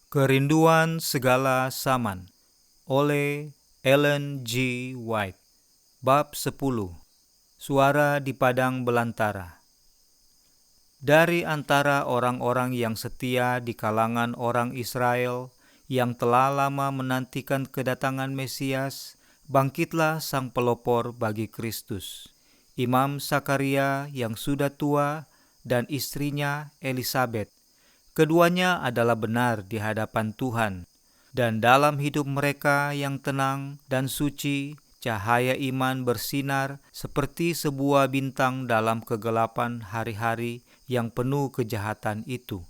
Kerinduan Segala Zaman oleh Ellen G. White. Bab 10. Suara di Padang Belantara. Dari antara orang-orang yang setia di kalangan orang Israel yang telah lama menantikan kedatangan Mesias, bangkitlah sang pelopor bagi Kristus, Imam Sakaria yang sudah tua dan istrinya Elisabet. Keduanya adalah benar di hadapan Tuhan, dan dalam hidup mereka yang tenang dan suci, cahaya iman bersinar seperti sebuah bintang dalam kegelapan hari-hari yang penuh kejahatan itu.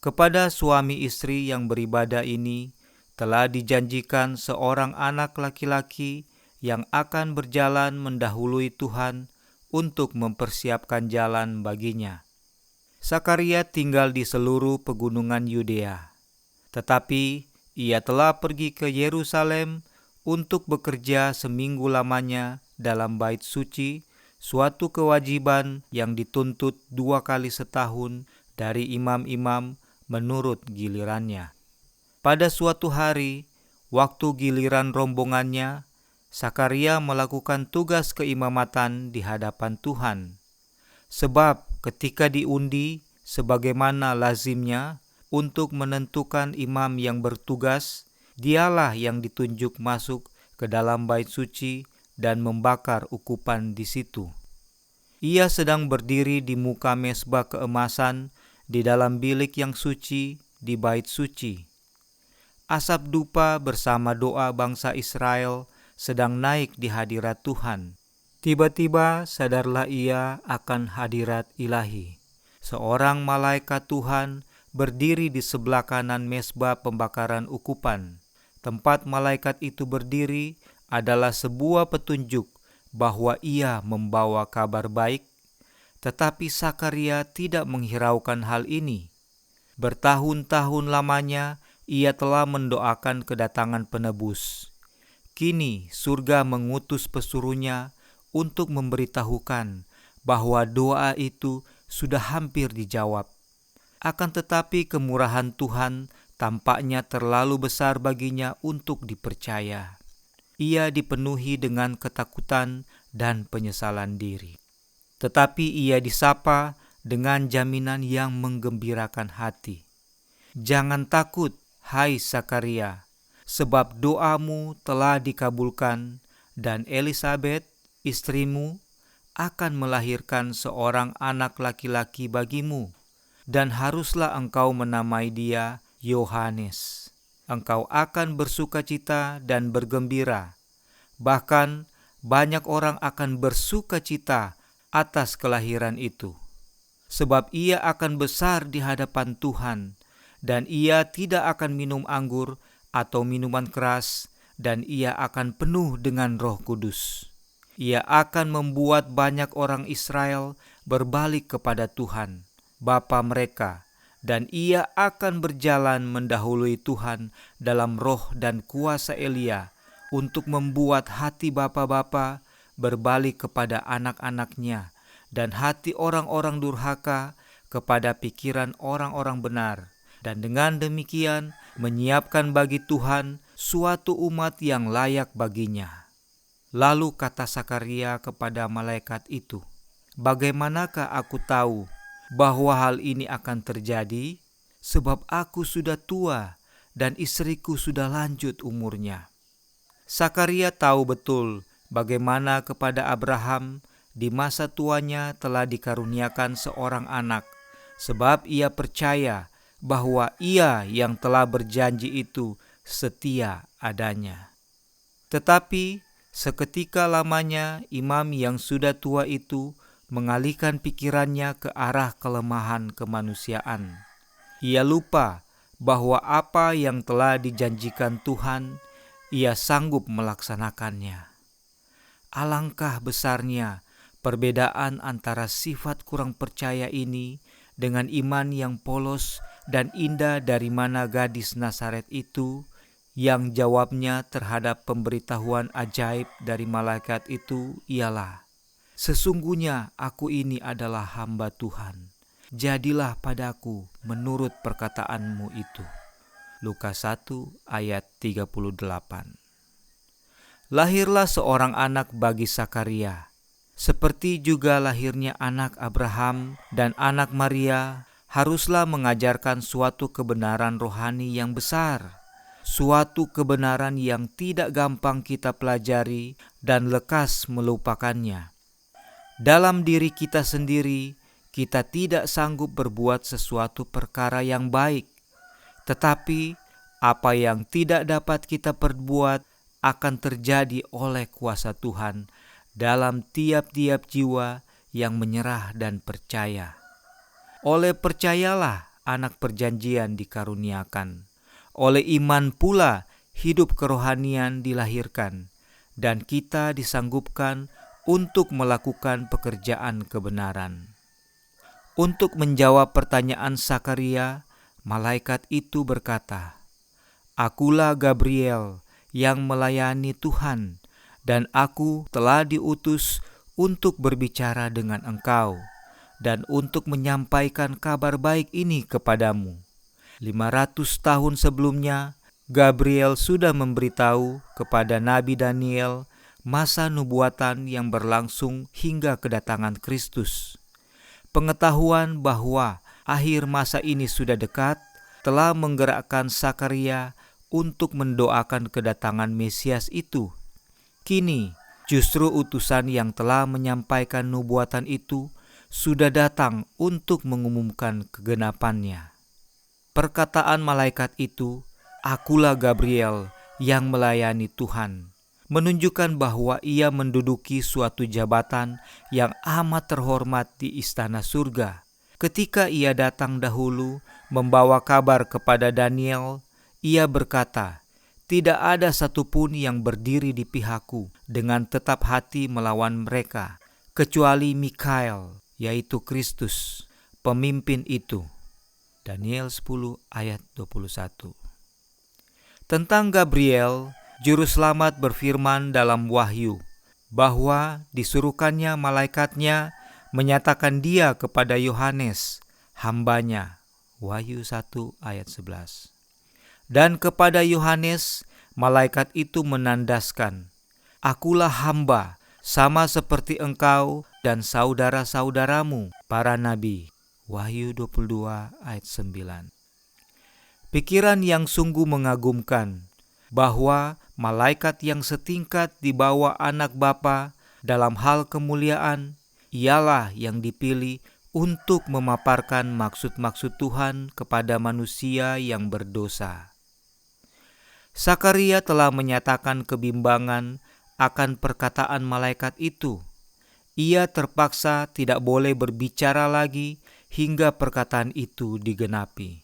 Kepada suami istri yang beribadah ini, telah dijanjikan seorang anak laki-laki yang akan berjalan mendahului Tuhan untuk mempersiapkan jalan baginya. Sakaria tinggal di seluruh pegunungan Yudea, tetapi ia telah pergi ke Yerusalem untuk bekerja seminggu lamanya dalam bait suci, suatu kewajiban yang dituntut 2 kali setahun dari imam-imam menurut gilirannya. Pada suatu hari, waktu giliran rombongannya, Sakaria melakukan tugas keimamatan di hadapan Tuhan. Sebab ketika diundi, sebagaimana lazimnya untuk menentukan imam yang bertugas, dialah yang ditunjuk masuk ke dalam bait suci dan membakar ukupan di situ. Ia sedang berdiri di muka mezbah keemasan di dalam bilik yang suci di bait suci. Asap dupa bersama doa bangsa Israel sedang naik di hadirat Tuhan. Tiba-tiba sadarlah ia akan hadirat ilahi. Seorang malaikat Tuhan berdiri di sebelah kanan mezbah pembakaran ukupan. Tempat malaikat itu berdiri adalah sebuah petunjuk bahwa ia membawa kabar baik, tetapi Sakaria tidak menghiraukan hal ini. Bertahun-tahun lamanya ia telah mendoakan kedatangan penebus. Kini surga mengutus pesuruhnya untuk memberitahukan bahwa doa itu sudah hampir dijawab. Akan tetapi kemurahan Tuhan tampaknya terlalu besar baginya untuk dipercaya. Ia dipenuhi dengan ketakutan dan penyesalan diri. Tetapi ia disapa dengan jaminan yang menggembirakan hati. Jangan takut, hai Sakaria, sebab doamu telah dikabulkan, dan Elisabet, istrimu, akan melahirkan seorang anak laki-laki bagimu, dan haruslah engkau menamai dia Yohanes. Engkau akan bersukacita dan bergembira. Bahkan banyak orang akan bersukacita atas kelahiran itu. Sebab ia akan besar di hadapan Tuhan, dan ia tidak akan minum anggur atau minuman keras, dan ia akan penuh dengan Roh Kudus. Ia akan membuat banyak orang Israel berbalik kepada Tuhan, Bapa mereka, dan ia akan berjalan mendahului Tuhan dalam roh dan kuasa Elia untuk membuat hati bapa-bapa berbalik kepada anak-anaknya dan hati orang-orang durhaka kepada pikiran orang-orang benar, dan dengan demikian menyiapkan bagi Tuhan suatu umat yang layak baginya. Lalu kata Sakaria kepada malaikat itu, "Bagaimanakah aku tahu bahwa hal ini akan terjadi? Sebab aku sudah tua dan istriku sudah lanjut umurnya." Sakaria tahu betul bagaimana kepada Abraham di masa tuanya telah dikaruniakan seorang anak, sebab ia percaya bahwa ia yang telah berjanji itu setia adanya. Tetapi seketika lamanya imam yang sudah tua itu mengalihkan pikirannya ke arah kelemahan kemanusiaan. Ia lupa bahwa apa yang telah dijanjikan Tuhan, ia sanggup melaksanakannya. Alangkah besarnya perbedaan antara sifat kurang percaya ini dengan iman yang polos dan indah dari mana gadis Nazaret itu, yang jawabnya terhadap pemberitahuan ajaib dari malaikat itu ialah, "Sesungguhnya aku ini adalah hamba Tuhan. Jadilah padaku menurut perkataanmu itu." Lukas 1 ayat 38. Lahirlah seorang anak bagi Sakaria, seperti juga lahirnya anak Abraham dan anak Maria, haruslah mengajarkan suatu kebenaran rohani yang besar, suatu kebenaran yang tidak gampang kita pelajari dan lekas melupakannya. Dalam diri kita sendiri, kita tidak sanggup berbuat sesuatu perkara yang baik, tetapi apa yang tidak dapat kita perbuat akan terjadi oleh kuasa Tuhan dalam tiap-tiap jiwa yang menyerah dan percaya. Oleh percayalah anak perjanjian dikaruniakan. Oleh iman pula hidup kerohanian dilahirkan, dan kita disanggupkan untuk melakukan pekerjaan kebenaran. Untuk menjawab pertanyaan Sakaria, malaikat itu berkata, "Akulah Gabriel yang melayani Tuhan, dan aku telah diutus untuk berbicara dengan engkau dan untuk menyampaikan kabar baik ini kepadamu." 500 tahun sebelumnya, Gabriel sudah memberitahu kepada Nabi Daniel masa nubuatan yang berlangsung hingga kedatangan Kristus. Pengetahuan bahwa akhir masa ini sudah dekat telah menggerakkan Sakaria untuk mendoakan kedatangan Mesias itu. Kini, justru utusan yang telah menyampaikan nubuatan itu sudah datang untuk mengumumkan kegenapannya. Perkataan malaikat itu, "Akulah Gabriel yang melayani Tuhan," menunjukkan bahwa ia menduduki suatu jabatan yang amat terhormat di istana surga. Ketika ia datang dahulu membawa kabar kepada Daniel, ia berkata, "Tidak ada satupun yang berdiri di pihakku dengan tetap hati melawan mereka, kecuali Mikael, yaitu Kristus, pemimpin itu." Daniel 10 ayat 21. Tentang Gabriel, Juru Selamat berfirman dalam Wahyu bahwa disuruhkannya malaikatnya menyatakan dia kepada Yohanes, hambanya. Wahyu 1 ayat 11. Dan kepada Yohanes, malaikat itu menandaskan, "Akulah hamba, sama seperti engkau dan saudara-saudaramu, para nabi." Wahyu 22 ayat 9. Pikiran yang sungguh mengagumkan bahwa malaikat yang setingkat di bawah anak Bapa dalam hal kemuliaan, ialah yang dipilih untuk memaparkan maksud-maksud Tuhan kepada manusia yang berdosa. Sakaria telah menyatakan kebimbangan akan perkataan malaikat itu. Ia terpaksa tidak boleh berbicara lagi hingga perkataan itu digenapi.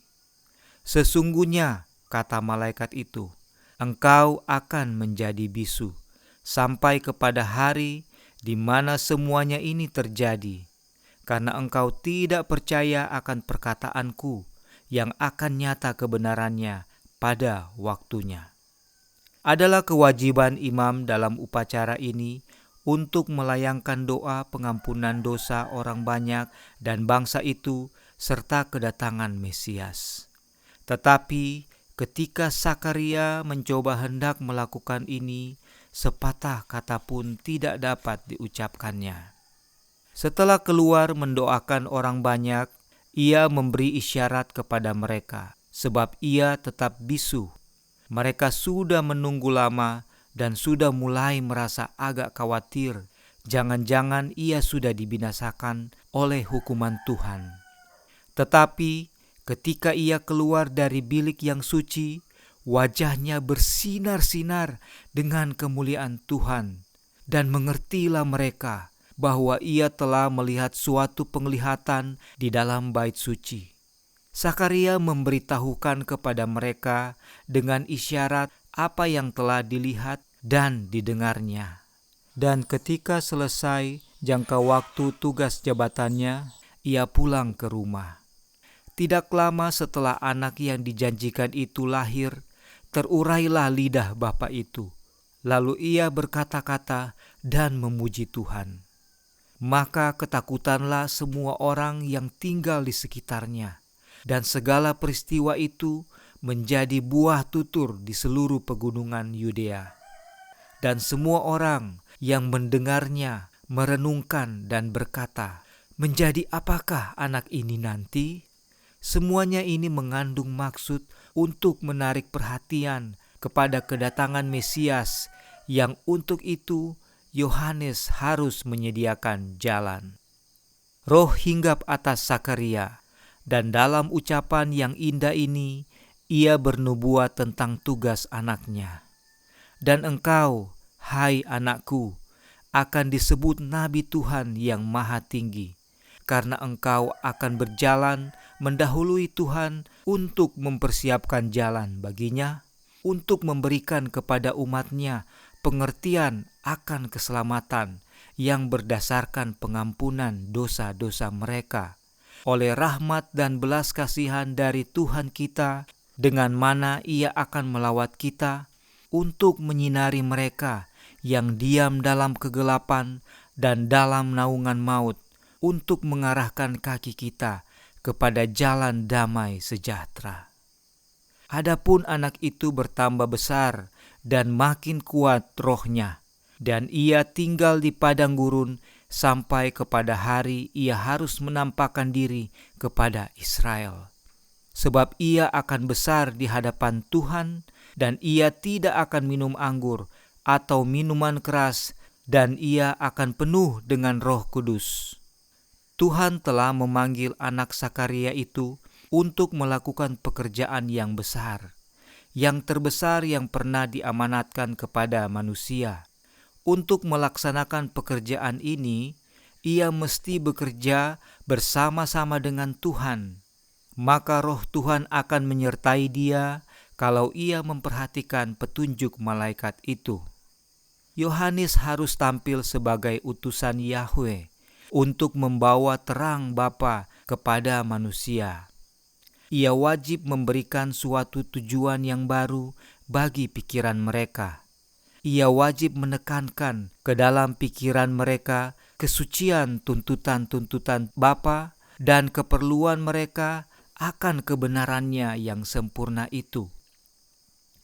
"Sesungguhnya," kata malaikat itu, "engkau akan menjadi bisu sampai kepada hari di mana semuanya ini terjadi, karena engkau tidak percaya akan perkataanku yang akan nyata kebenarannya pada waktunya." Adalah kewajiban imam dalam upacara ini untuk melayangkan doa pengampunan dosa orang banyak dan bangsa itu serta kedatangan Mesias. Tetapi ketika Sakaria mencoba hendak melakukan ini, sepatah kata pun tidak dapat diucapkannya. Setelah keluar mendoakan orang banyak, ia memberi isyarat kepada mereka, sebab ia tetap bisu. Mereka sudah menunggu lama dan sudah mulai merasa agak khawatir, jangan-jangan ia sudah dibinasakan oleh hukuman Tuhan. Tetapi ketika ia keluar dari bilik yang suci, wajahnya bersinar-sinar dengan kemuliaan Tuhan, dan mengertilah mereka bahwa ia telah melihat suatu penglihatan di dalam bait suci. Sakaria memberitahukan kepada mereka dengan isyarat apa yang telah dilihat dan didengarnya. Dan ketika selesai jangka waktu tugas jabatannya, ia pulang ke rumah. Tidak lama setelah anak yang dijanjikan itu lahir, terurailah lidah bapa itu. Lalu ia berkata-kata dan memuji Tuhan. Maka ketakutanlah semua orang yang tinggal di sekitarnya, dan segala peristiwa itu menjadi buah tutur di seluruh pegunungan Yudea. Dan semua orang yang mendengarnya merenungkan dan berkata, "Menjadi apakah anak ini nanti?" Semuanya ini mengandung maksud untuk menarik perhatian kepada kedatangan Mesias, yang untuk itu Yohanes harus menyediakan jalan. Roh hinggap atas Sakaria, dan dalam ucapan yang indah ini ia bernubuat tentang tugas anaknya. Dan engkau, hai anakku, akan disebut Nabi Tuhan yang Maha Tinggi, karena engkau akan berjalan mendahului Tuhan untuk mempersiapkan jalan baginya, untuk memberikan kepada umatnya pengertian akan keselamatan yang berdasarkan pengampunan dosa-dosa mereka, oleh rahmat dan belas kasihan dari Tuhan kita, dengan mana ia akan melawat kita, untuk menyinari mereka yang diam dalam kegelapan dan dalam naungan maut, untuk mengarahkan kaki kita kepada jalan damai sejahtera. Adapun anak itu bertambah besar dan makin kuat rohnya, dan ia tinggal di padang gurun sampai kepada hari ia harus menampakkan diri kepada Israel. Sebab ia akan besar di hadapan Tuhan, dan ia tidak akan minum anggur atau minuman keras, dan ia akan penuh dengan Roh Kudus. Tuhan telah memanggil anak Sakaria itu untuk melakukan pekerjaan yang besar, yang terbesar yang pernah diamanatkan kepada manusia. Untuk melaksanakan pekerjaan ini, ia mesti bekerja bersama-sama dengan Tuhan. Maka Roh Tuhan akan menyertai dia kalau ia memperhatikan petunjuk malaikat itu. Yohanes harus tampil sebagai utusan Yahweh untuk membawa terang Bapa kepada manusia. Ia wajib memberikan suatu tujuan yang baru bagi pikiran mereka. Ia wajib menekankan ke dalam pikiran mereka kesucian tuntutan-tuntutan Bapa dan keperluan mereka akan kebenarannya yang sempurna itu.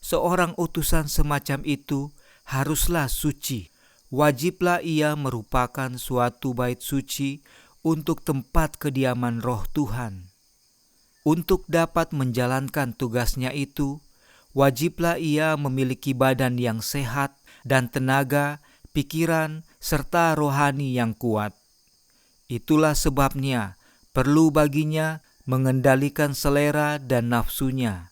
Seorang utusan semacam itu haruslah suci. Wajiblah ia merupakan suatu bait suci untuk tempat kediaman Roh Tuhan. Untuk dapat menjalankan tugasnya itu, wajiblah ia memiliki badan yang sehat dan tenaga, pikiran, serta rohani yang kuat. Itulah sebabnya perlu baginya mengendalikan selera dan nafsunya.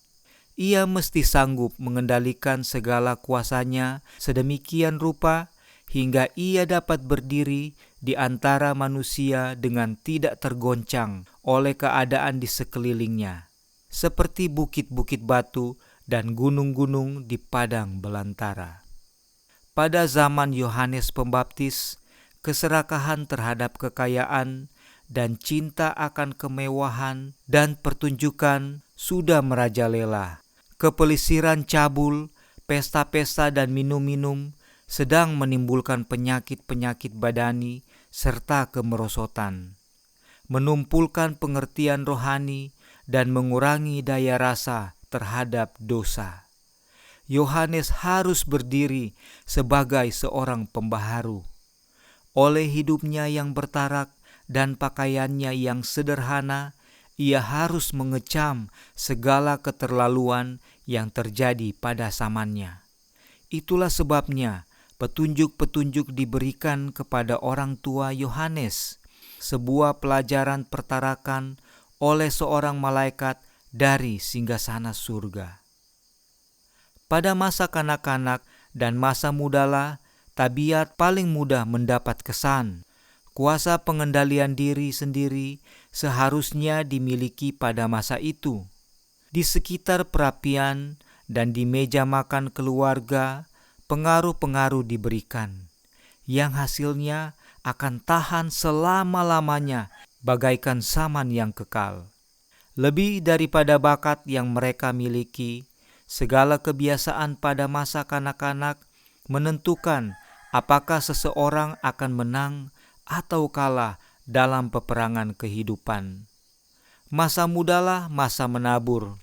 Ia mesti sanggup mengendalikan segala kuasanya sedemikian rupa hingga ia dapat berdiri di antara manusia dengan tidak tergoncang oleh keadaan di sekelilingnya, seperti bukit-bukit batu dan gunung-gunung di padang belantara. Pada zaman Yohanes Pembaptis, keserakahan terhadap kekayaan dan cinta akan kemewahan dan pertunjukan sudah merajalela. Kepelisiran cabul, pesta-pesta dan minum-minum sedang menimbulkan penyakit-penyakit badani serta kemerosotan, menumpulkan pengertian rohani dan mengurangi daya rasa terhadap dosa. Yohanes harus berdiri sebagai seorang pembaharu. Oleh hidupnya yang bertarak dan pakaiannya yang sederhana, ia harus mengecam segala keterlaluan yang terjadi pada zamannya. Itulah sebabnya petunjuk-petunjuk diberikan kepada orang tua Yohanes, sebuah pelajaran pertarakan oleh seorang malaikat dari singgasana surga. Pada masa kanak-kanak dan masa mudalah, tabiat paling mudah mendapat kesan. Kuasa pengendalian diri sendiri seharusnya dimiliki pada masa itu. Di sekitar perapian dan di meja makan keluarga, pengaruh-pengaruh diberikan, yang hasilnya akan tahan selama-lamanya bagaikan saman yang kekal. Lebih daripada bakat yang mereka miliki, segala kebiasaan pada masa kanak-kanak menentukan apakah seseorang akan menang atau kalah dalam peperangan kehidupan. Masa mudalah masa menabur,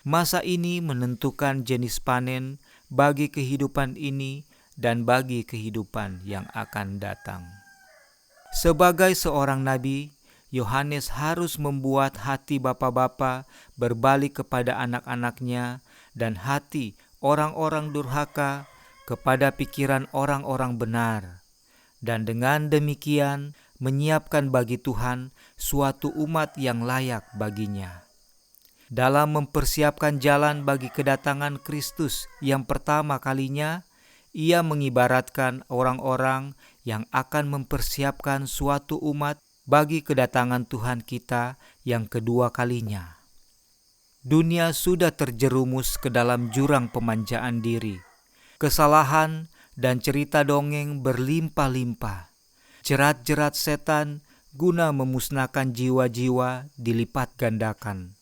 Masa ini menentukan jenis panen bagi kehidupan ini dan bagi kehidupan yang akan datang. Sebagai seorang nabi, Yohanes harus membuat hati bapa-bapa berbalik kepada anak-anaknya dan hati orang-orang durhaka kepada pikiran orang-orang benar. Dan dengan demikian menyiapkan bagi Tuhan suatu umat yang layak baginya. Dalam mempersiapkan jalan bagi kedatangan Kristus yang pertama kalinya, ia mengibaratkan orang-orang yang akan mempersiapkan suatu umat bagi kedatangan Tuhan kita yang kedua kalinya. Dunia sudah terjerumus ke dalam jurang pemanjaan diri. Kesalahan dan cerita dongeng berlimpah-limpah. Jerat-jerat setan guna memusnahkan jiwa-jiwa dilipat gandakan.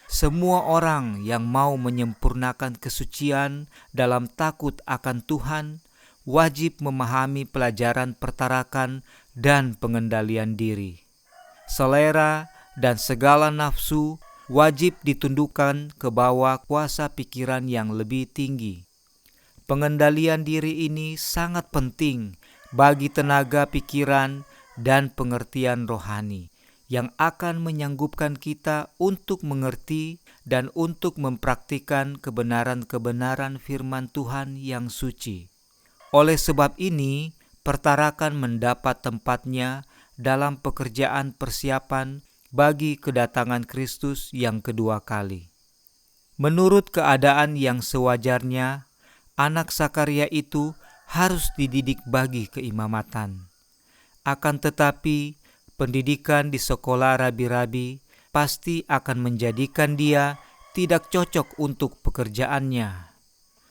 Semua orang yang mau menyempurnakan kesucian dalam takut akan Tuhan wajib memahami pelajaran pertarakan dan pengendalian diri. Selera dan segala nafsu wajib ditundukkan ke bawah kuasa pikiran yang lebih tinggi. Pengendalian diri ini sangat penting bagi tenaga pikiran dan pengertian rohani yang akan menyanggupkan kita untuk mengerti dan untuk mempraktikkan kebenaran-kebenaran firman Tuhan yang suci. Oleh sebab ini, pertarakan mendapat tempatnya dalam pekerjaan persiapan bagi kedatangan Kristus yang kedua kali. Menurut keadaan yang sewajarnya, anak Sakaria itu harus dididik bagi keimamatan. Akan tetapi, pendidikan di sekolah rabi-rabi pasti akan menjadikan dia tidak cocok untuk pekerjaannya.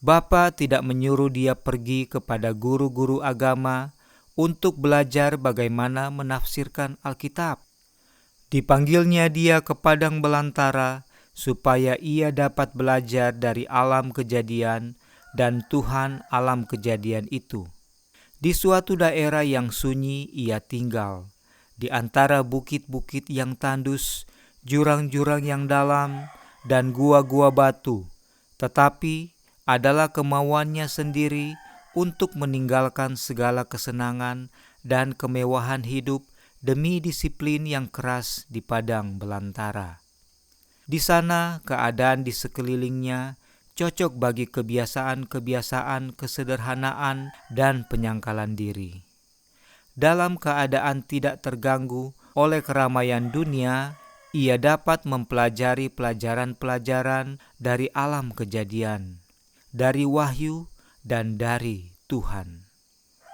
Bapa tidak menyuruh dia pergi kepada guru-guru agama untuk belajar bagaimana menafsirkan Alkitab. Dipanggilnya dia ke padang belantara supaya ia dapat belajar dari alam kejadian dan Tuhan alam kejadian itu. Di suatu daerah yang sunyi ia tinggal, di antara bukit-bukit yang tandus, jurang-jurang yang dalam, dan gua-gua batu. Tetapi adalah kemauannya sendiri untuk meninggalkan segala kesenangan dan kemewahan hidup demi disiplin yang keras di padang belantara. Di sana keadaan di sekelilingnya cocok bagi kebiasaan-kebiasaan kesederhanaan dan penyangkalan diri. Dalam keadaan tidak terganggu oleh keramaian dunia, ia dapat mempelajari pelajaran-pelajaran dari alam kejadian, dari wahyu, dan dari Tuhan.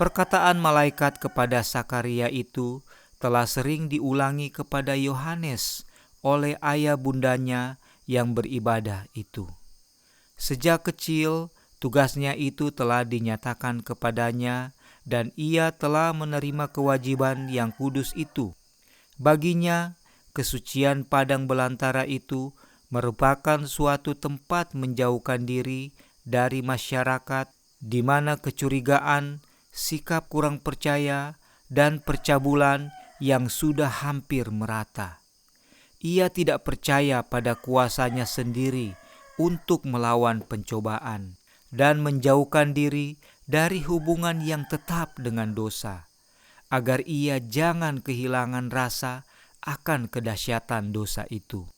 Perkataan malaikat kepada Sakaria itu telah sering diulangi kepada Yohanes oleh ayah bundanya yang beribadah itu. Sejak kecil, tugasnya itu telah dinyatakan kepadanya dan ia telah menerima kewajiban yang kudus itu. Baginya, kesucian padang belantara itu merupakan suatu tempat menjauhkan diri dari masyarakat di mana kecurigaan, sikap kurang percaya, dan percabulan yang sudah hampir merata. Ia tidak percaya pada kuasanya sendiri untuk melawan pencobaan dan menjauhkan diri dari hubungan yang tetap dengan dosa, agar ia jangan kehilangan rasa akan kedahsyatan dosa itu.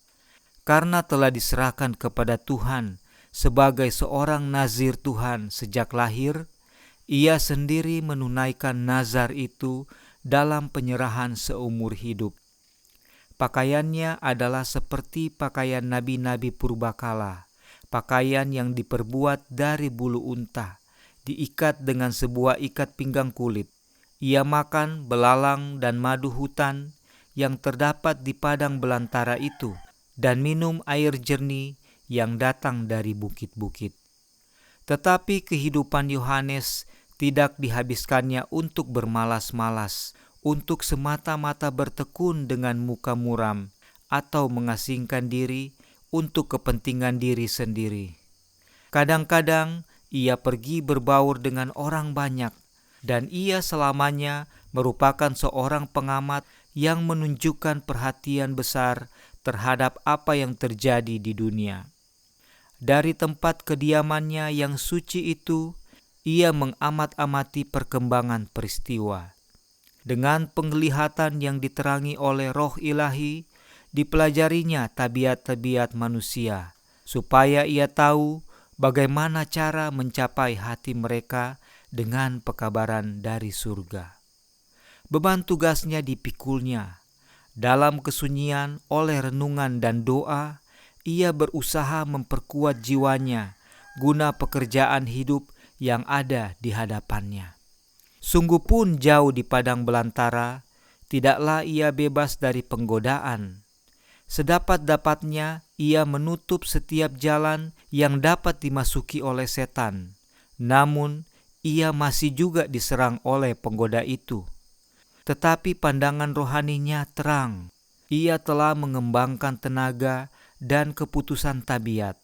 Karena telah diserahkan kepada Tuhan sebagai seorang nazir Tuhan sejak lahir, ia sendiri menunaikan nazar itu dalam penyerahan seumur hidup. Pakaiannya adalah seperti pakaian nabi-nabi purbakala, pakaian yang diperbuat dari bulu unta, diikat dengan sebuah ikat pinggang kulit. Ia makan belalang dan madu hutan yang terdapat di padang belantara itu, dan minum air jernih yang datang dari bukit-bukit. Tetapi kehidupan Yohanes tidak dihabiskannya untuk bermalas-malas, untuk semata-mata bertekun dengan muka muram, atau mengasingkan diri untuk kepentingan diri sendiri. Kadang-kadang ia pergi berbaur dengan orang banyak, dan ia selamanya merupakan seorang pengamat yang menunjukkan perhatian besar terhadap apa yang terjadi di dunia. Dari tempat kediamannya yang suci itu, ia mengamat-amati perkembangan peristiwa. Dengan penglihatan yang diterangi oleh Roh Ilahi, dipelajarinya tabiat-tabiat manusia, supaya ia tahu bagaimana cara mencapai hati mereka dengan pekabaran dari surga. Beban tugasnya dipikulnya. Dalam kesunyian oleh renungan dan doa, ia berusaha memperkuat jiwanya guna pekerjaan hidup yang ada di hadapannya. Sungguh pun jauh di padang belantara, tidaklah ia bebas dari penggodaan. Sedapat-dapatnya ia menutup setiap jalan yang dapat dimasuki oleh setan. Namun ia masih juga diserang oleh penggoda itu. Tetapi pandangan rohaninya terang. Ia telah mengembangkan tenaga dan keputusan tabiat.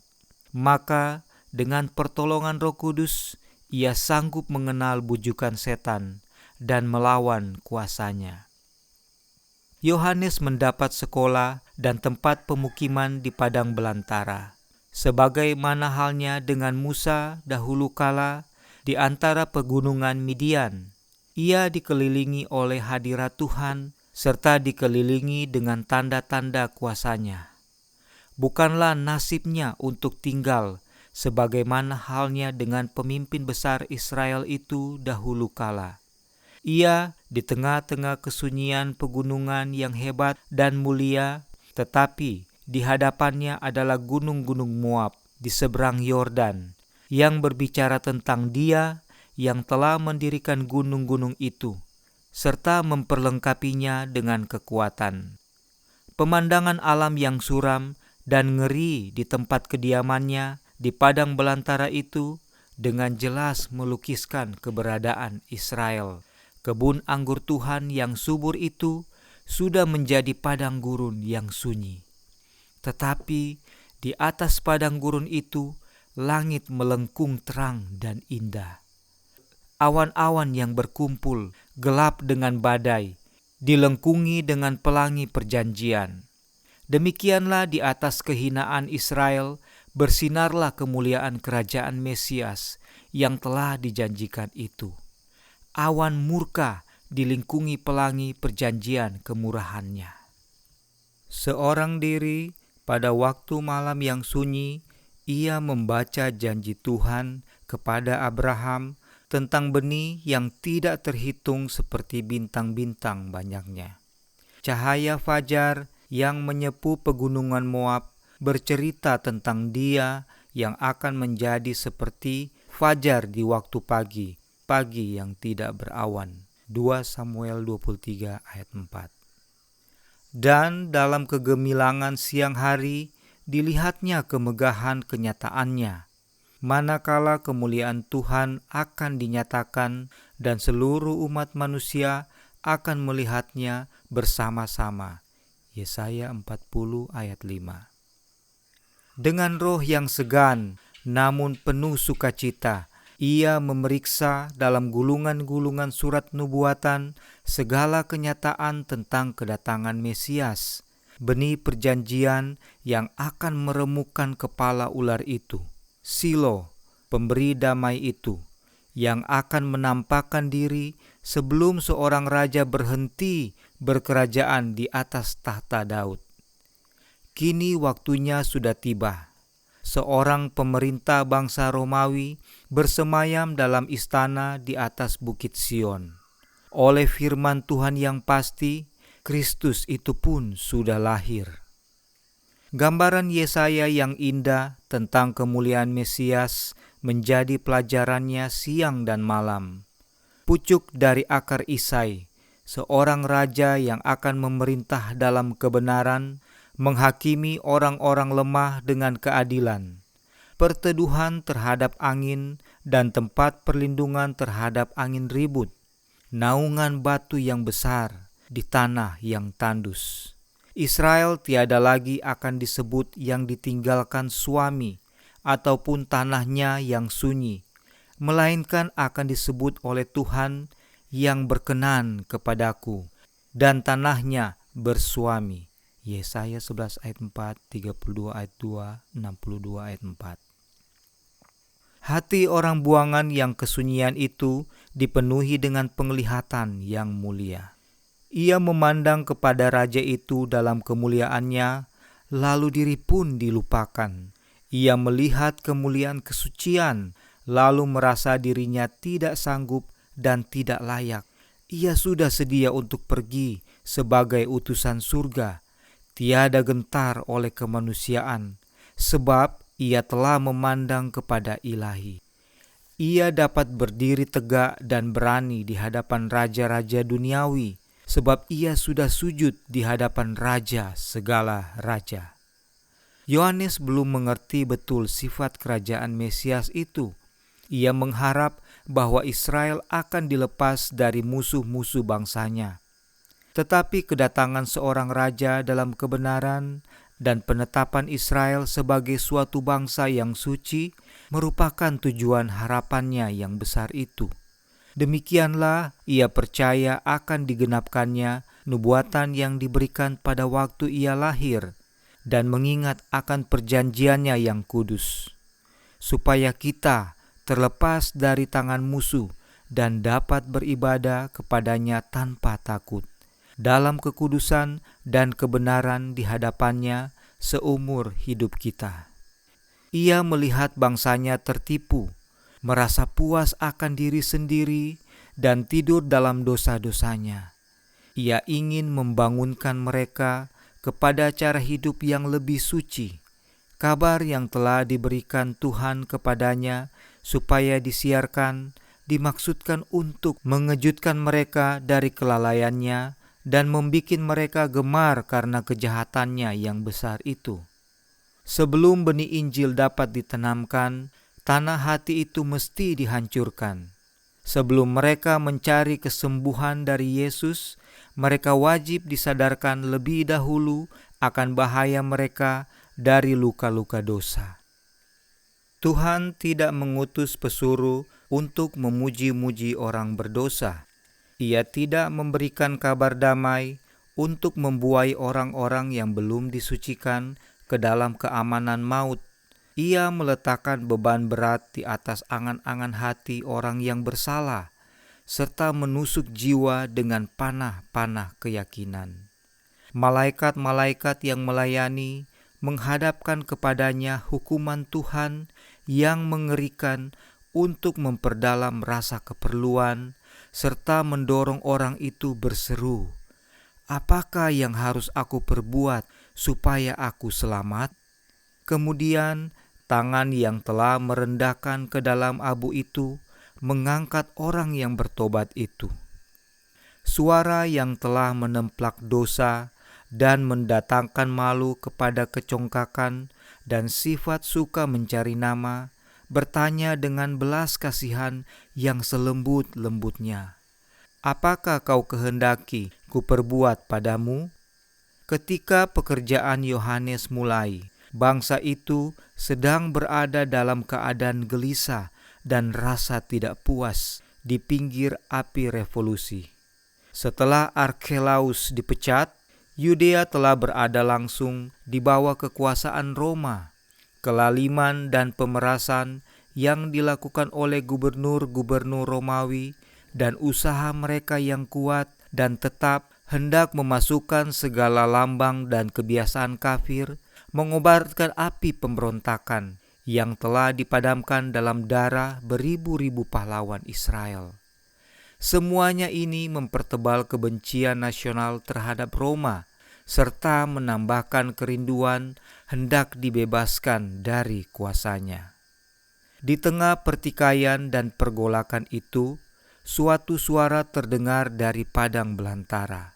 Maka dengan pertolongan Roh Kudus, ia sanggup mengenal bujukan setan dan melawan kuasanya. Yohanes mendapat sekolah dan tempat pemukiman di padang belantara. Sebagaimana halnya dengan Musa dahulu kala di antara pegunungan Midian. Ia dikelilingi oleh hadirat Tuhan serta dikelilingi dengan tanda-tanda kuasanya. Bukanlah nasibnya untuk tinggal sebagaimana halnya dengan pemimpin besar Israel itu dahulu kala. Ia di tengah-tengah kesunyian pegunungan yang hebat dan mulia, tetapi di hadapannya adalah gunung-gunung Moab di seberang Yordan, yang berbicara tentang Dia yang telah mendirikan gunung-gunung itu, serta memperlengkapinya dengan kekuatan. Pemandangan alam yang suram dan ngeri di tempat kediamannya di padang belantara itu dengan jelas melukiskan keberadaan Israel. Kebun anggur Tuhan yang subur itu sudah menjadi padang gurun yang sunyi. Tetapi di atas padang gurun itu, langit melengkung terang dan indah. Awan-awan yang berkumpul, gelap dengan badai, dilengkungi dengan pelangi perjanjian. Demikianlah di atas kehinaan Israel, bersinarlah kemuliaan kerajaan Mesias yang telah dijanjikan itu. Awan murka dilingkungi pelangi perjanjian kemurahannya. Seorang diri pada waktu malam yang sunyi, ia membaca janji Tuhan kepada Abraham tentang benih yang tidak terhitung seperti bintang-bintang banyaknya. Cahaya fajar yang menyepu pegunungan Moab bercerita tentang Dia yang akan menjadi seperti fajar di waktu pagi, pagi yang tidak berawan. 2 Samuel 23 ayat 4. Dan dalam kegemilangan siang hari, dilihatnya kemegahan kenyataannya. Manakala kemuliaan Tuhan akan dinyatakan dan seluruh umat manusia akan melihatnya bersama-sama. Yesaya 40 ayat 5. Dengan roh yang segan namun penuh sukacita, ia memeriksa dalam gulungan-gulungan surat nubuatan segala kenyataan tentang kedatangan Mesias, benih perjanjian yang akan meremukkan kepala ular itu. Silo, pemberi damai itu, yang akan menampakkan diri sebelum seorang raja berhenti berkerajaan di atas tahta Daud. Kini waktunya sudah tiba. Seorang pemerintah bangsa Romawi bersemayam dalam istana di atas bukit Sion. Oleh firman Tuhan yang pasti, Kristus itu pun sudah lahir. Gambaran Yesaya yang indah tentang kemuliaan Mesias menjadi pelajarannya siang dan malam. Pucuk dari akar Isai, seorang raja yang akan memerintah dalam kebenaran, menghakimi orang-orang lemah dengan keadilan. Perteduhan terhadap angin dan tempat perlindungan terhadap angin ribut. Naungan batu yang besar di tanah yang tandus. Israel tiada lagi akan disebut yang ditinggalkan suami ataupun tanahnya yang sunyi, melainkan akan disebut oleh Tuhan yang berkenan kepadaku dan tanahnya bersuami. Yesaya 11 ayat 4, 32 ayat 2, 62 ayat 4. Hati orang buangan yang kesunyian itu dipenuhi dengan penglihatan yang mulia. Ia memandang kepada raja itu dalam kemuliaannya, lalu diri pun dilupakan. Ia melihat kemuliaan kesucian, lalu merasa dirinya tidak sanggup dan tidak layak. Ia sudah sedia untuk pergi sebagai utusan surga, tiada gentar oleh kemanusiaan, sebab ia telah memandang kepada Ilahi. Ia dapat berdiri tegak dan berani di hadapan raja-raja duniawi, sebab ia sudah sujud di hadapan raja segala raja. Yohanes belum mengerti betul sifat kerajaan Mesias itu. Ia mengharap bahwa Israel akan dilepas dari musuh-musuh bangsanya. Tetapi kedatangan seorang raja dalam kebenaran dan penetapan Israel sebagai suatu bangsa yang suci merupakan tujuan harapannya yang besar itu. Demikianlah ia percaya akan digenapkannya nubuatan yang diberikan pada waktu ia lahir, dan mengingat akan perjanjiannya yang kudus, supaya kita terlepas dari tangan musuh dan dapat beribadah kepadanya tanpa takut, dalam kekudusan dan kebenaran di hadapannya seumur hidup kita. Ia melihat bangsanya tertipu, merasa puas akan diri sendiri, dan tidur dalam dosa-dosanya. Ia ingin membangunkan mereka kepada cara hidup yang lebih suci, kabar yang telah diberikan Tuhan kepadanya supaya disiarkan, dimaksudkan untuk mengejutkan mereka dari kelalaiannya dan membuat mereka gemar karena kejahatannya yang besar itu. Sebelum benih Injil dapat ditanamkan, tanah hati itu mesti dihancurkan. Sebelum mereka mencari kesembuhan dari Yesus, mereka wajib disadarkan lebih dahulu akan bahaya mereka dari luka-luka dosa. Tuhan tidak mengutus pesuruh untuk memuji-muji orang berdosa. Ia tidak memberikan kabar damai untuk membuai orang-orang yang belum disucikan ke dalam keamanan maut. Ia meletakkan beban berat di atas angan-angan hati orang yang bersalah, serta menusuk jiwa dengan panah-panah keyakinan. Malaikat-malaikat yang melayani menghadapkan kepadanya hukuman Tuhan yang mengerikan untuk memperdalam rasa keperluan, serta mendorong orang itu berseru, "Apakah yang harus aku perbuat supaya aku selamat?" Kemudian tangan yang telah merendahkan ke dalam abu itu mengangkat orang yang bertobat itu. Suara yang telah menemplak dosa dan mendatangkan malu kepada kecongkakan dan sifat suka mencari nama, bertanya dengan belas kasihan yang selembut-lembutnya, "Apakah kau kehendaki kuperbuat padamu?" Ketika pekerjaan Yohanes mulai, bangsa itu sedang berada dalam keadaan gelisah dan rasa tidak puas di pinggir api revolusi. Setelah Arkelaus dipecat, Yudea telah berada langsung di bawah kekuasaan Roma. Kelaliman dan pemerasan yang dilakukan oleh gubernur-gubernur Romawi dan usaha mereka yang kuat dan tetap hendak memasukkan segala lambang dan kebiasaan kafir, mengobarkan api pemberontakan yang telah dipadamkan dalam darah beribu-ribu pahlawan Israel. Semuanya ini mempertebal kebencian nasional terhadap Roma, serta menambahkan kerinduan hendak dibebaskan dari kuasanya. Di tengah pertikaian dan pergolakan itu, suatu suara terdengar dari padang belantara.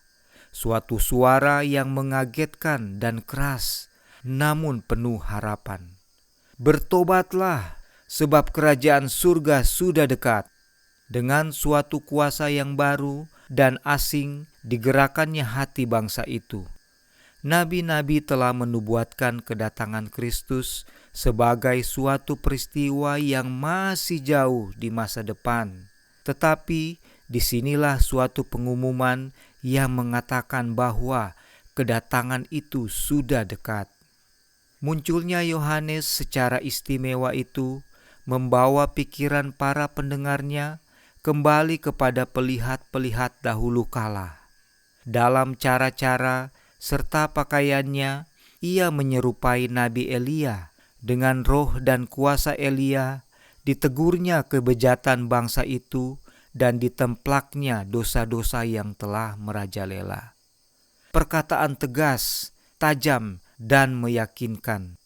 Suatu suara yang mengagetkan dan keras, namun penuh harapan. "Bertobatlah, sebab kerajaan surga sudah dekat." Dengan suatu kuasa yang baru dan asing digerakkannya hati bangsa itu. Nabi-nabi telah menubuatkan kedatangan Kristus sebagai suatu peristiwa yang masih jauh di masa depan. Tetapi disinilah suatu pengumuman yang mengatakan bahwa kedatangan itu sudah dekat. Munculnya Yohanes secara istimewa itu membawa pikiran para pendengarnya kembali kepada pelihat-pelihat dahulu kala. Dalam cara-cara serta pakaiannya, ia menyerupai Nabi Elia. Dengan roh dan kuasa Elia, ditegurnya kebejatan bangsa itu dan ditemplaknya dosa-dosa yang telah merajalela. Perkataan tegas, tajam, dan meyakinkan.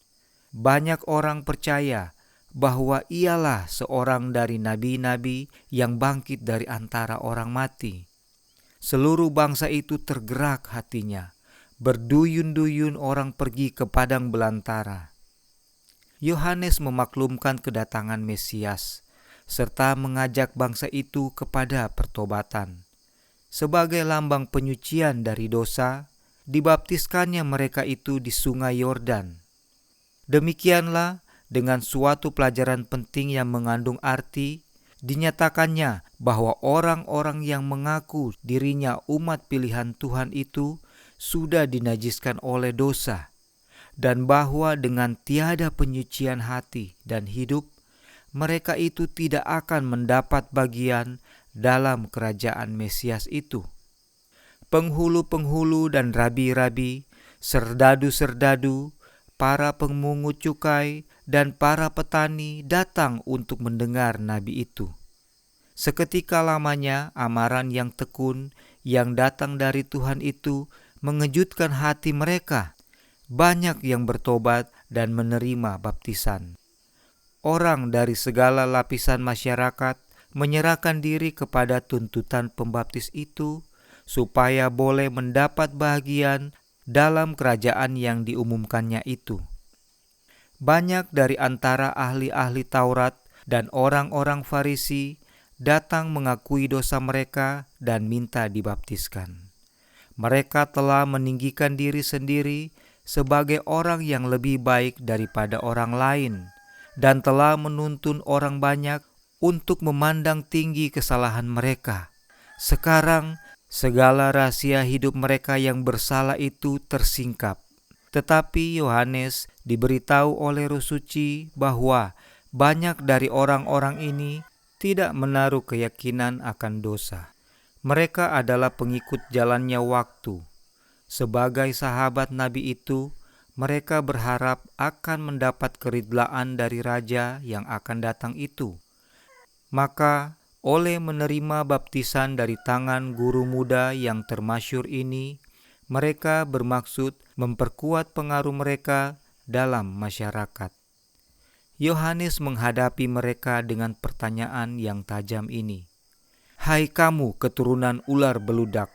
Banyak orang percaya bahwa ialah seorang dari nabi-nabi yang bangkit dari antara orang mati. Seluruh bangsa itu tergerak hatinya. Berduyun-duyun orang pergi ke padang belantara. Yohanes memaklumkan kedatangan Mesias, serta mengajak bangsa itu kepada pertobatan. Sebagai lambang penyucian dari dosa, dibaptiskannya mereka itu di sungai Yordan. Demikianlah dengan suatu pelajaran penting yang mengandung arti, dinyatakannya bahwa orang-orang yang mengaku dirinya umat pilihan Tuhan itu sudah dinajiskan oleh dosa, dan bahwa dengan tiada penyucian hati dan hidup, mereka itu tidak akan mendapat bagian dalam kerajaan Mesias itu. Penghulu-penghulu dan rabi-rabi, serdadu-serdadu, para pemungut cukai, dan para petani datang untuk mendengar nabi itu. Seketika lamanya amaran yang tekun yang datang dari Tuhan itu mengejutkan hati mereka. Banyak yang bertobat dan menerima baptisan. Orang dari segala lapisan masyarakat menyerahkan diri kepada tuntutan pembaptis itu supaya boleh mendapat bahagian dalam kerajaan yang diumumkannya itu. Banyak dari antara ahli-ahli Taurat dan orang-orang Farisi datang mengakui dosa mereka dan minta dibaptiskan. Mereka telah meninggikan diri sendiri sebagai orang yang lebih baik daripada orang lain dan telah menuntun orang banyak untuk memandang tinggi kesalahan mereka. Sekarang segala rahasia hidup mereka yang bersalah itu tersingkap. Tetapi Yohanes diberitahu oleh Roh Suci bahwa banyak dari orang-orang ini tidak menaruh keyakinan akan dosa. Mereka adalah pengikut jalannya waktu. Sebagai sahabat Nabi itu, mereka berharap akan mendapat keridlaan dari Raja yang akan datang itu. Maka, oleh menerima baptisan dari tangan guru muda yang termasyhur ini, mereka bermaksud memperkuat pengaruh mereka dalam masyarakat. Yohanes menghadapi mereka dengan pertanyaan yang tajam ini. Hai kamu keturunan ular beludak,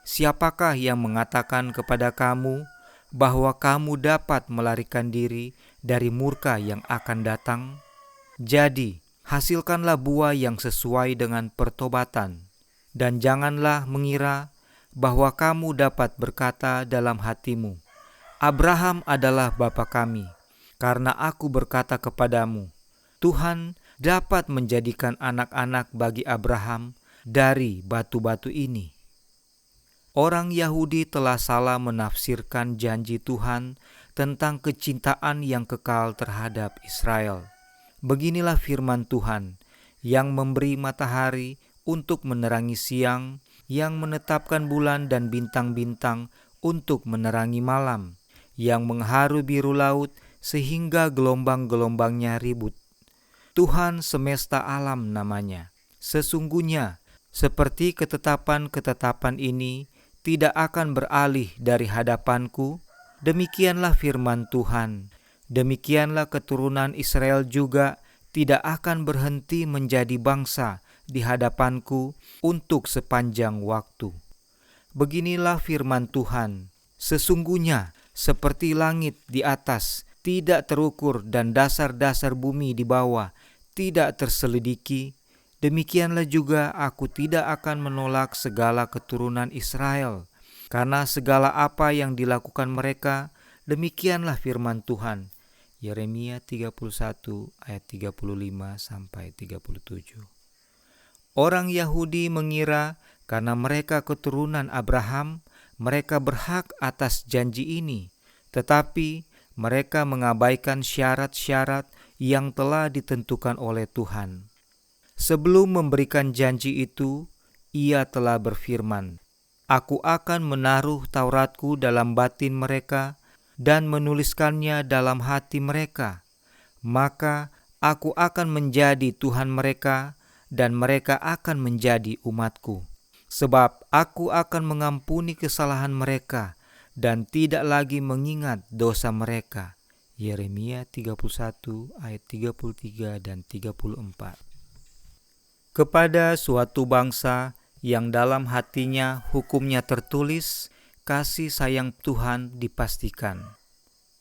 siapakah yang mengatakan kepada kamu bahwa kamu dapat melarikan diri dari murka yang akan datang? Jadi, hasilkanlah buah yang sesuai dengan pertobatan, dan janganlah mengira bahwa kamu dapat berkata dalam hatimu, Abraham adalah bapa kami, karena aku berkata kepadamu, Tuhan dapat menjadikan anak-anak bagi Abraham dari batu-batu ini. Orang Yahudi telah salah menafsirkan janji Tuhan tentang kecintaan yang kekal terhadap Israel. Beginilah firman Tuhan yang memberi matahari untuk menerangi siang, yang menetapkan bulan dan bintang-bintang untuk menerangi malam, yang mengharu biru laut sehingga gelombang-gelombangnya ribut. Tuhan semesta alam namanya. Sesungguhnya seperti ketetapan-ketetapan ini tidak akan beralih dari hadapanku, demikianlah firman Tuhan. Demikianlah keturunan Israel juga tidak akan berhenti menjadi bangsa di hadapanku untuk sepanjang waktu. Beginilah firman Tuhan, sesungguhnya seperti langit di atas tidak terukur dan dasar-dasar bumi di bawah tidak terselidiki, demikianlah juga aku tidak akan menolak segala keturunan Israel, karena segala apa yang dilakukan mereka, demikianlah firman Tuhan. Yeremia 31 ayat 35 sampai 37. Orang Yahudi mengira karena mereka keturunan Abraham, mereka berhak atas janji ini, tetapi mereka mengabaikan syarat-syarat yang telah ditentukan oleh Tuhan. Sebelum memberikan janji itu, Ia telah berfirman, "Aku akan menaruh Tauratku dalam batin mereka dan menuliskannya dalam hati mereka. Maka Aku akan menjadi Tuhan mereka dan mereka akan menjadi umatku. Sebab Aku akan mengampuni kesalahan mereka dan tidak lagi mengingat dosa mereka." Yeremia 31 ayat 33 dan 34. Kepada suatu bangsa yang dalam hatinya hukumnya tertulis, kasih sayang Tuhan dipastikan.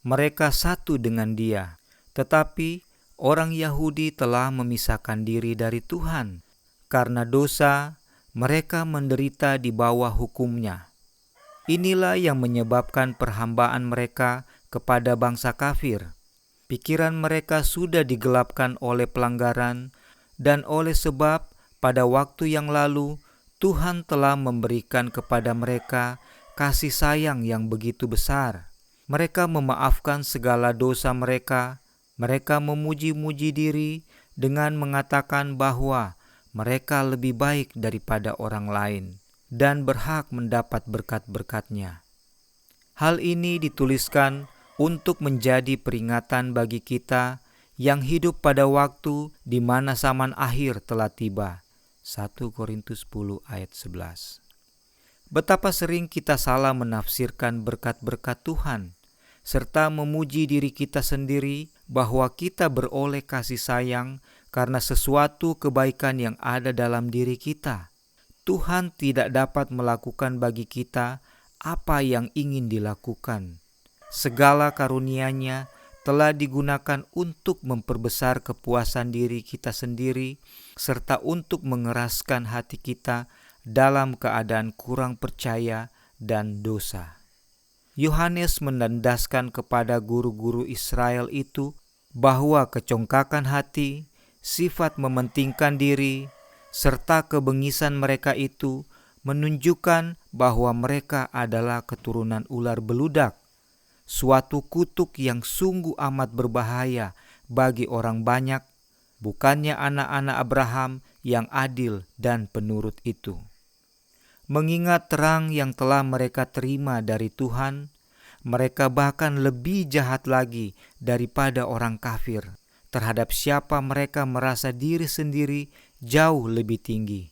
Mereka satu dengan Dia, tetapi orang Yahudi telah memisahkan diri dari Tuhan. Karena dosa, mereka menderita di bawah hukumnya. Inilah yang menyebabkan perhambaan mereka kepada bangsa kafir. Pikiran mereka sudah digelapkan oleh pelanggaran, dan oleh sebab pada waktu yang lalu Tuhan telah memberikan kepada mereka kasih sayang yang begitu besar. Mereka memaafkan segala dosa mereka. Mereka memuji-muji diri dengan mengatakan bahwa mereka lebih baik daripada orang lain dan berhak mendapat berkat-berkat-Nya. Hal ini dituliskan untuk menjadi peringatan bagi kita yang hidup pada waktu di mana zaman akhir telah tiba. 1 Korintus 10 ayat 11. Betapa sering kita salah menafsirkan berkat-berkat Tuhan, serta memuji diri kita sendiri bahwa kita beroleh kasih sayang karena sesuatu kebaikan yang ada dalam diri kita. Tuhan tidak dapat melakukan bagi kita apa yang ingin dilakukan. Segala karunia-Nya telah digunakan untuk memperbesar kepuasan diri kita sendiri, serta untuk mengeraskan hati kita dalam keadaan kurang percaya dan dosa. Yohanes menandaskan kepada guru-guru Israel itu bahwa kecongkakan hati, sifat mementingkan diri, serta kebengisan mereka itu menunjukkan bahwa mereka adalah keturunan ular beludak, suatu kutuk yang sungguh amat berbahaya bagi orang banyak, bukannya anak-anak Abraham yang adil dan penurut itu. Mengingat terang yang telah mereka terima dari Tuhan, mereka bahkan lebih jahat lagi daripada orang kafir, terhadap siapa mereka merasa diri sendiri jauh lebih tinggi.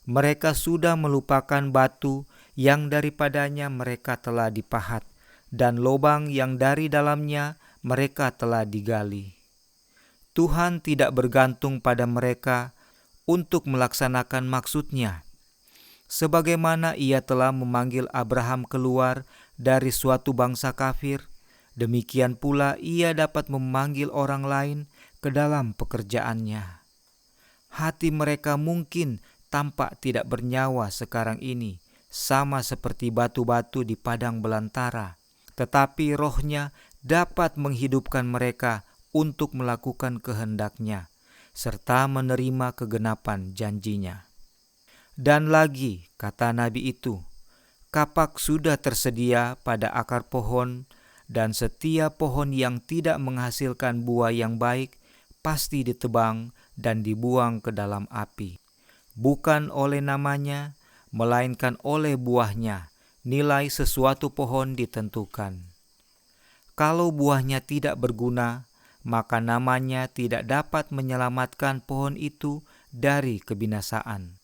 Mereka sudah melupakan batu yang daripadanya mereka telah dipahat, dan lubang yang dari dalamnya mereka telah digali. Tuhan tidak bergantung pada mereka untuk melaksanakan maksud-Nya. Sebagaimana Ia telah memanggil Abraham keluar dari suatu bangsa kafir, demikian pula Ia dapat memanggil orang lain ke dalam pekerjaan-Nya. Hati mereka mungkin tampak tidak bernyawa sekarang ini, sama seperti batu-batu di padang belantara, tetapi roh-Nya dapat menghidupkan mereka untuk melakukan kehendak-Nya, serta menerima kegenapan janji-Nya. Dan lagi, kata Nabi itu, kapak sudah tersedia pada akar pohon, dan setiap pohon yang tidak menghasilkan buah yang baik pasti ditebang dan dibuang ke dalam api. Bukan oleh namanya, melainkan oleh buahnya, nilai sesuatu pohon ditentukan. Kalau buahnya tidak berguna, maka namanya tidak dapat menyelamatkan pohon itu dari kebinasaan.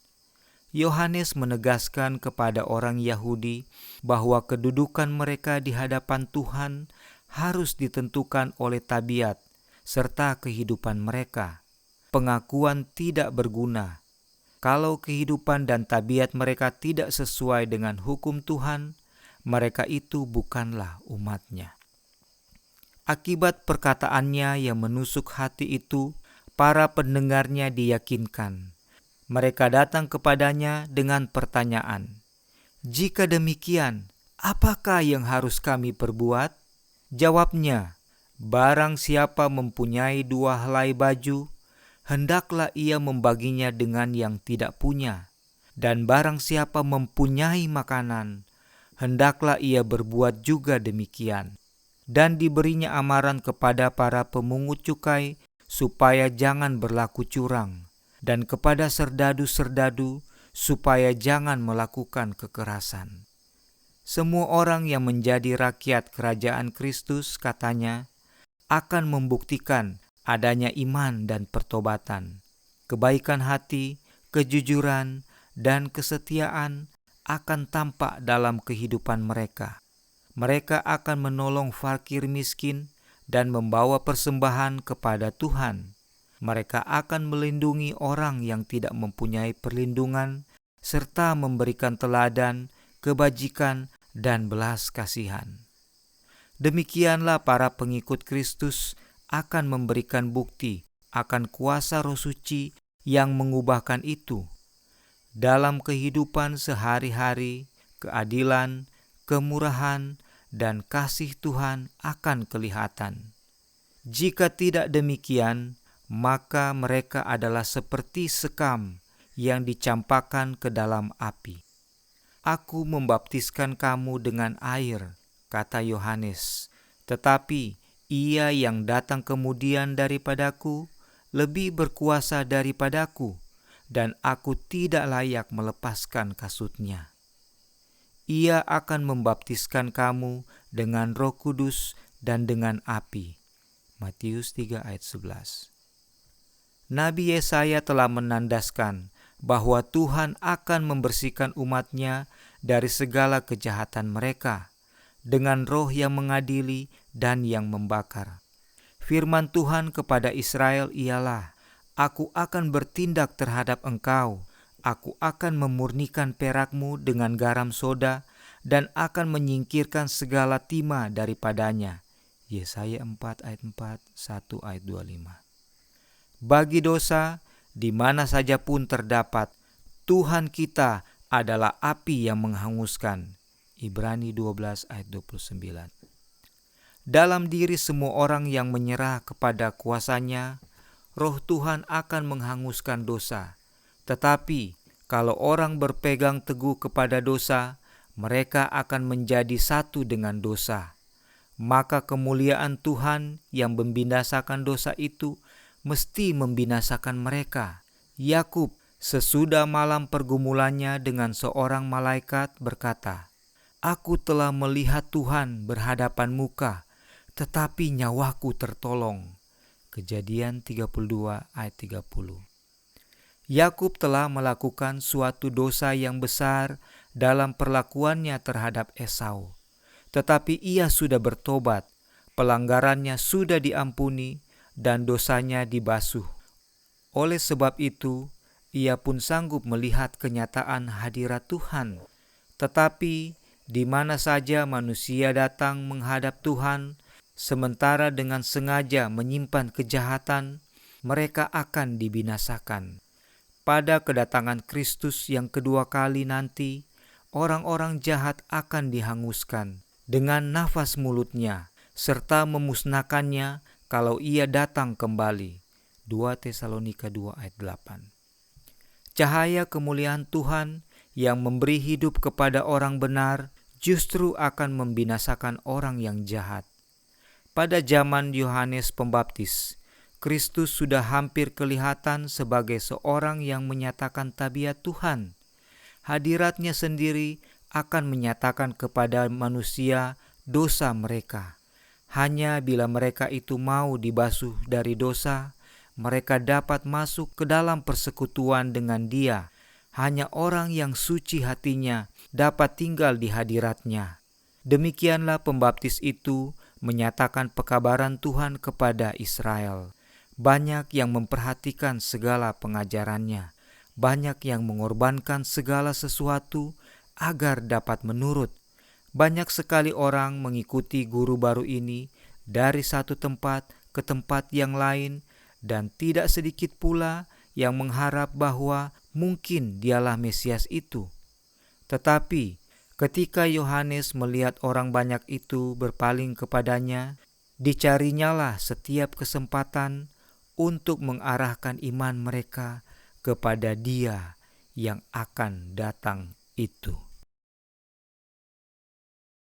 Yohanes menegaskan kepada orang Yahudi bahwa kedudukan mereka di hadapan Tuhan harus ditentukan oleh tabiat serta kehidupan mereka. Pengakuan tidak berguna kalau kehidupan dan tabiat mereka tidak sesuai dengan hukum Tuhan. Mereka itu bukanlah umat-Nya. Akibat perkataannya yang menusuk hati itu, para pendengarnya diyakinkan. Mereka datang kepadanya dengan pertanyaan, "Jika demikian, apakah yang harus kami perbuat?" Jawabnya, "Barang siapa mempunyai 2 helai baju, hendaklah ia membaginya dengan yang tidak punya. Dan barang siapa mempunyai makanan, hendaklah ia berbuat juga demikian. Dan diberinya amaran kepada para pemungut cukai supaya jangan berlaku curang, dan kepada serdadu-serdadu supaya jangan melakukan kekerasan. Semua orang yang menjadi rakyat kerajaan Kristus, katanya, akan membuktikan adanya iman dan pertobatan. Kebaikan hati, kejujuran, dan kesetiaan akan tampak dalam kehidupan mereka. Mereka akan menolong fakir miskin dan membawa persembahan kepada Tuhan. Mereka akan melindungi orang yang tidak mempunyai perlindungan, serta memberikan teladan, kebajikan, dan belas kasihan. Demikianlah para pengikut Kristus akan memberikan bukti akan kuasa Roh Suci yang mengubahkan itu. Dalam kehidupan sehari-hari, keadilan, kemurahan, dan kasih Tuhan akan kelihatan. Jika tidak demikian, maka mereka adalah seperti sekam yang dicampakkan ke dalam api. Aku membaptiskan kamu dengan air, kata Yohanes, tetapi Ia yang datang kemudian daripadaku lebih berkuasa daripadaku, dan aku tidak layak melepaskan kasutnya. Ia akan membaptiskan kamu dengan Roh Kudus dan dengan api. Matius 3 ayat 11. Nabi Yesaya telah menandaskan bahwa Tuhan akan membersihkan umat-Nya dari segala kejahatan mereka dengan roh yang mengadili dan yang membakar. Firman Tuhan kepada Israel ialah, Aku akan bertindak terhadap engkau. Aku akan memurnikan perakmu dengan garam soda dan akan menyingkirkan segala timah daripadanya. Yesaya 4 ayat 4, 1 ayat 25. Bagi dosa, di mana saja pun terdapat, Tuhan kita adalah api yang menghanguskan. Ibrani 12 ayat 29. Dalam diri semua orang yang menyerah kepada kuasanya, Roh Tuhan akan menghanguskan dosa. Tetapi kalau orang berpegang teguh kepada dosa, mereka akan menjadi satu dengan dosa. Maka kemuliaan Tuhan yang membinasakan dosa itu mesti membinasakan mereka. Yakub sesudah malam pergumulannya dengan seorang malaikat berkata, Aku telah melihat Tuhan berhadapan muka, tetapi nyawaku tertolong. Kejadian 32 ayat 30. Yakub telah melakukan suatu dosa yang besar dalam perlakuannya terhadap Esau. Tetapi ia sudah bertobat, pelanggarannya sudah diampuni, dan dosanya dibasuh. Oleh sebab itu, ia pun sanggup melihat kenyataan hadirat Tuhan. Tetapi di mana saja manusia datang menghadap Tuhan, sementara dengan sengaja menyimpan kejahatan, mereka akan dibinasakan. Pada kedatangan Kristus yang kedua kali nanti, orang-orang jahat akan dihanguskan dengan nafas mulutnya, serta memusnahkannya kalau ia datang kembali. 2 Tesalonika 2 ayat 8. Cahaya kemuliaan Tuhan yang memberi hidup kepada orang benar justru akan membinasakan orang yang jahat. Pada zaman Yohanes Pembaptis, Kristus sudah hampir kelihatan sebagai seorang yang menyatakan tabiat Tuhan. Hadiratnya sendiri akan menyatakan kepada manusia dosa mereka. Hanya bila mereka itu mau dibasuh dari dosa, mereka dapat masuk ke dalam persekutuan dengan Dia. Hanya orang yang suci hatinya dapat tinggal di hadiratnya. Demikianlah pembaptis itu menyatakan pekabaran Tuhan kepada Israel. Banyak yang memperhatikan segala pengajarannya. Banyak yang mengorbankan segala sesuatu agar dapat menurut. Banyak sekali orang mengikuti guru baru ini dari satu tempat ke tempat yang lain, dan tidak sedikit pula yang mengharap bahwa mungkin dialah Mesias itu. Tetapi ketika Yohanes melihat orang banyak itu berpaling kepadanya, dicarinyalah setiap kesempatan untuk mengarahkan iman mereka kepada Dia yang akan datang itu.